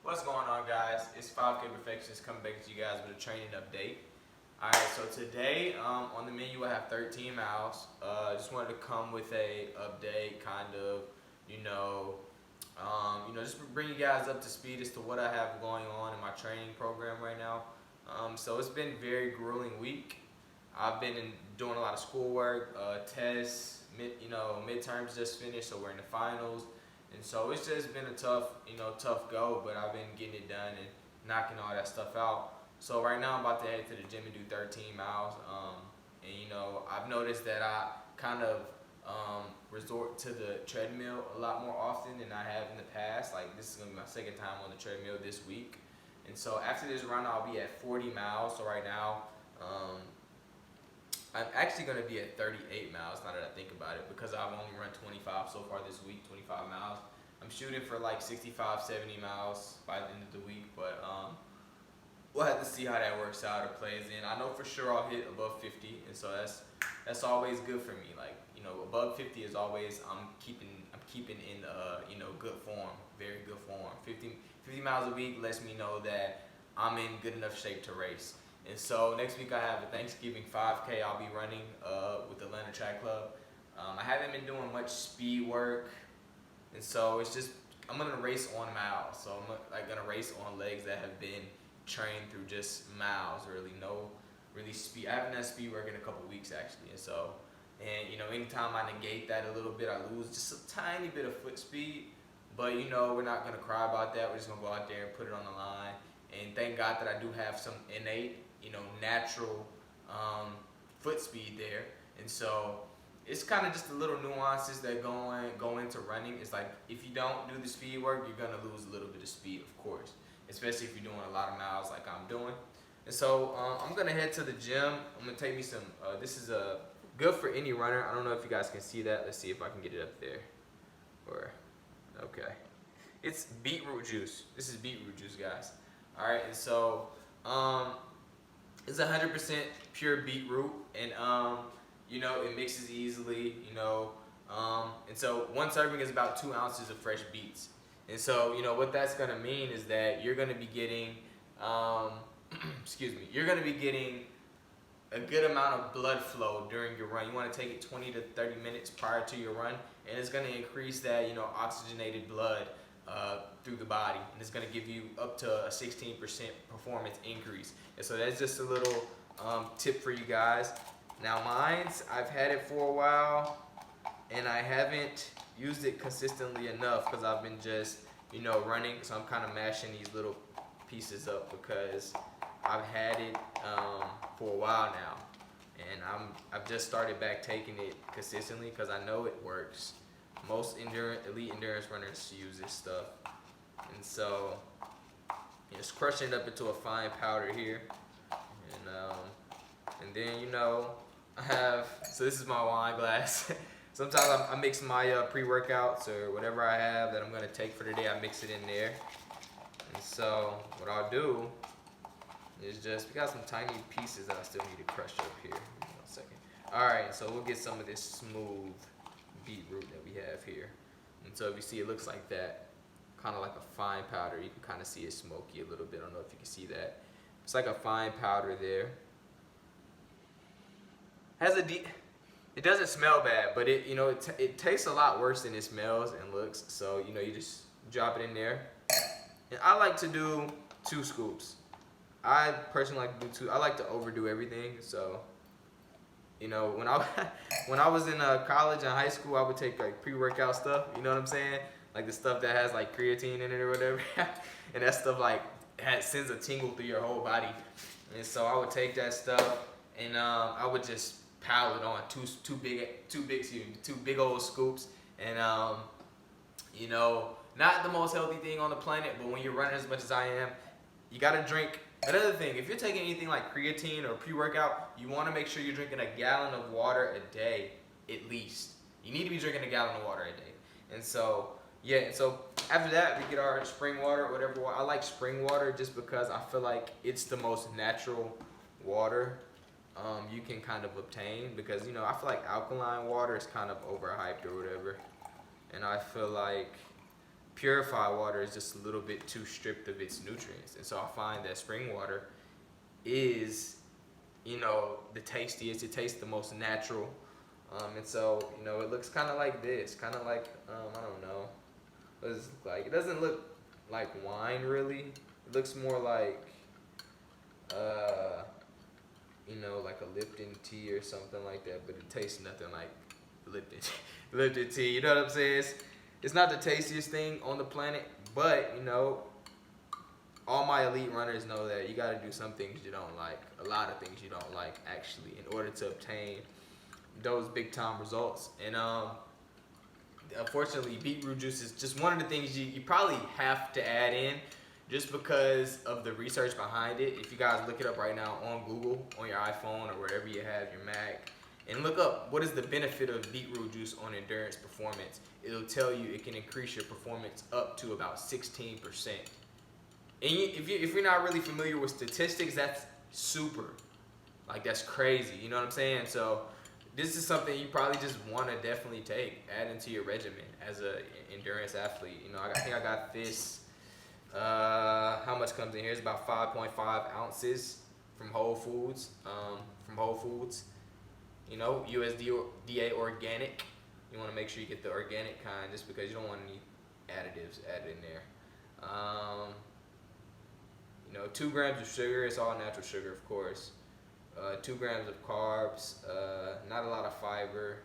What's going on, guys? It's 5K Perfectionist coming back to you guys with a training update. Alright, so today on the menu I have 13 miles. Just wanted to come with a update, kind of, just bring you guys up to speed as to what I have going on in my training program right now. So it's been a very grueling week. I've been doing a lot of schoolwork, tests, midterms just finished, so we're in the finals. And so it's just been a tough go, but I've been getting it done and knocking all that stuff out. So right now I'm about to head to the gym and do 13 miles. I've noticed that I kind of resort to the treadmill a lot more often than I have in the past. Like, this is gonna be my second time on the treadmill this week. And so after this run, I'll be at 40 miles. So right now, I'm actually going to be at 38 miles now that I think about it, because I've only run 25 so far this week, 25 miles. I'm shooting for like 65, 70 miles by the end of the week, but we'll have to see how that works out or plays in. I know for sure I'll hit above 50, and so that's always good for me. Like, above 50 is always I'm keeping in good form, very good form. 50 miles a week lets me know that I'm in good enough shape to race. And so next week I have a Thanksgiving 5K I'll be running with the Atlanta Track Club. I haven't been doing much speed work, and so it's just I'm gonna race on miles. So I'm gonna race on legs that have been trained through just miles. No speed. I haven't done speed work in a couple weeks actually, and so anytime I negate that a little bit, I lose just a tiny bit of foot speed. But we're not gonna cry about that. We're just gonna go out there and put it on the line. And thank God that I do have some innate, natural foot speed there. And so it's kind of just the little nuances that go into running. It's like, if you don't do the speed work, you're gonna lose a little bit of speed, of course, especially if you're doing a lot of miles like I'm doing. And so I'm gonna head to the gym. I'm gonna take me some. This is good for any runner. I don't know if you guys can see that. Let's see if I can get it up there. Okay. It's Beet Root Juice. This is Beet Root Juice, guys. All right, and so it's 100% pure beetroot, and it mixes easily, and so one serving is about 2 ounces of fresh beets. And so what that's gonna mean is that you're gonna be getting, you're gonna be getting a good amount of blood flow during your run. You want to take it 20 to 30 minutes prior to your run, and it's going to increase that oxygenated blood through the body, and it's going to give you up to a 16% performance increase. And so that's just a little tip for you guys. Now I've had it for a while, and I haven't used it consistently enough because I've been just running. So I'm kind of mashing these little pieces up because I've had it for a while now, and I've just started back taking it consistently because I know it works. Most elite endurance runners use this stuff, and so just crushing it up into a fine powder here, and then I have, so this is my wine glass. Sometimes I mix my pre-workouts or whatever I have that I'm gonna take for the day. I mix it in there, and so what I'll do is we got some tiny pieces that I still need to crush up here. Give me 1 second. All right, so we'll get some of this smooth beetroot that we have here. And so if you see, it looks like that, kind of like a fine powder. You can kind of see it smoky a little bit. I don't know if you can see that. It's like a fine powder there. It doesn't smell bad, but it tastes a lot worse than it smells and looks. So you just drop it in there. And I like to do 2 scoops. I personally like to do 2. I like to overdo everything. So, when I was in college and high school, I would take like pre-workout stuff. You know what I'm saying? Like the stuff that has like creatine in it or whatever, and that stuff like sends a tingle through your whole body. And so I would take that stuff and I would just pile it on two big old scoops. And not the most healthy thing on the planet, but when you're running as much as I am, you gotta drink. Another thing, if you're taking anything like creatine or pre-workout, you want to make sure you're drinking a gallon of water a day at least. You need to be drinking a gallon of water a day. And so so after that, we get our spring water or whatever. I like spring water just because I feel like it's the most natural water you can kind of obtain, because I feel like alkaline water is kind of overhyped or whatever, and I feel like purified water is just a little bit too stripped of its nutrients. And so I find that spring water is, you know, the tastiest. It tastes the most natural. And so, you know, it looks kind of like this, kind of like, I don't know, what does it look like? It doesn't look like wine, really. It looks more like, you know, like a Lipton tea or something like that, but it tastes nothing like Lipton, Lipton tea, you know what I'm saying? It's not the tastiest thing on the planet, but, you know, all my elite runners know that you gotta do some things you don't like, a lot of things you don't like, actually, in order to obtain those big time results. And unfortunately, beet root juice is just one of the things you probably have to add in, just because of the research behind it. If you guys look it up right now on Google, on your iPhone or wherever you have your Mac, and look up what is the benefit of beet root juice on endurance performance, it'll tell you it can increase your performance up to about 16%. And if you're not really familiar with statistics, that's super, like, that's crazy, you know what I'm saying? So this is something you probably just want to definitely add into your regimen as an endurance athlete. You know, I think I got this, how much comes in here? It's about 5.5 ounces from Whole Foods, you know, USDA organic. You want to make sure you get the organic kind, just because you don't want any additives added in there. You know, 2 grams of sugar. It's all natural sugar, of course. 2 grams of carbs, not a lot of fiber,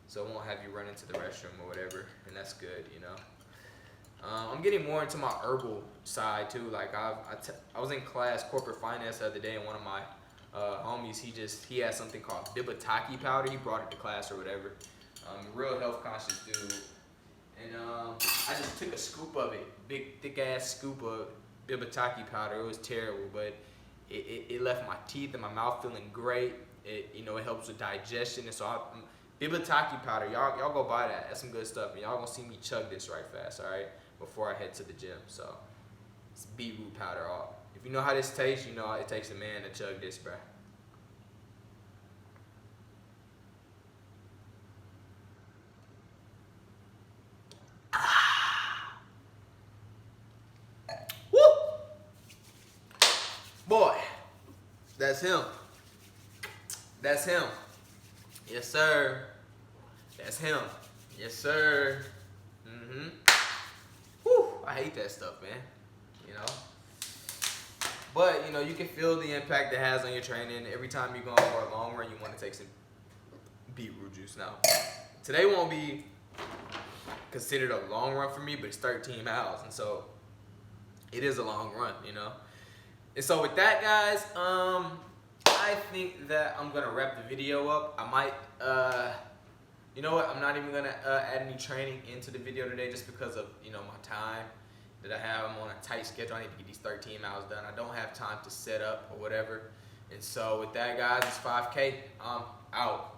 so it won't have you run into the restroom or whatever, and that's good, you know. I'm getting more into my herbal side too. Like I was in class corporate finance the other day, and one of my homies, he had something called Bibataki powder. He brought it to class or whatever. Real health conscious dude, and I just took a scoop of it, big thick ass scoop of Bibataki powder. It was terrible, but it left my teeth and my mouth feeling great. It, you know, it helps with digestion. And so Bibataki powder, y'all go buy that. That's some good stuff. And y'all gonna see me chug this right fast, all right, before I head to the gym. So it's beet root powder. If you know how this tastes, you know it takes a man to chug this, bruh. Woo! Boy, that's him. That's him. Yes, sir. That's him. Yes, sir. Whew, I hate that stuff, man. You know? But, you know, you can feel the impact it has on your training. Every time you go on for a long run, you want to take some beet root juice. Now, today won't be considered a long run for me, but it's 13 miles. And so, it is a long run, you know? And so with that, guys, I think that I'm gonna wrap the video up. I might, you know what? I'm not even gonna add any training into the video today, just because of, you know, my time that I have. I'm on a tight schedule. I need to get these 13 miles done. I don't have time to set up or whatever. And so with that, guys, it's 5K. I'm out.